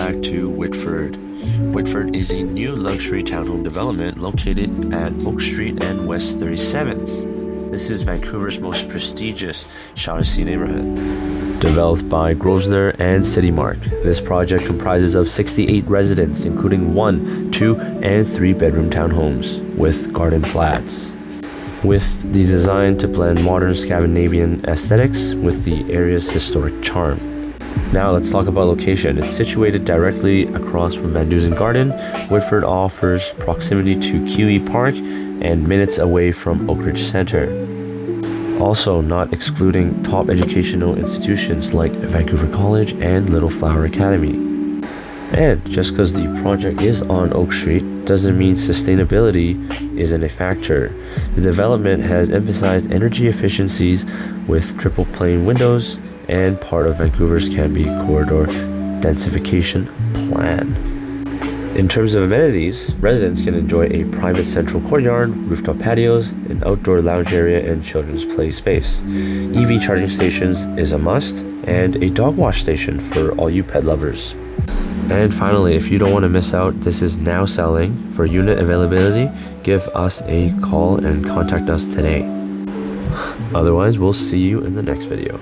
back to Whitford. Whitford is a new luxury townhome development located at Oak Street and West 37th. This is Vancouver's most prestigious Shaughnessy neighborhood. Developed by Grosvenor and Citimark, this project comprises of 68 residents, including 1, 2, and 3 bedroom townhomes with garden flats. With the design to blend modern Scandinavian aesthetics with the area's historic charm. Now let's talk about location. It's situated directly across from VanDusen Garden. Whitford offers proximity to Kiwi Park and minutes away from Oak Ridge Center. Also not excluding top educational institutions like Vancouver College and Little Flower Academy. And just because the project is on Oak Street doesn't mean sustainability isn't a factor. The development has emphasized energy efficiencies with triple pane windows and part of Vancouver's Canby corridor densification plan. In terms of amenities, residents can enjoy a private central courtyard, rooftop patios, an outdoor lounge area, and children's play space. EV charging stations is a must, and a dog wash station for all you pet lovers. And finally, if you don't want to miss out, this is now selling. For unit availability, give us a call and contact us today. Otherwise, we'll see you in the next video.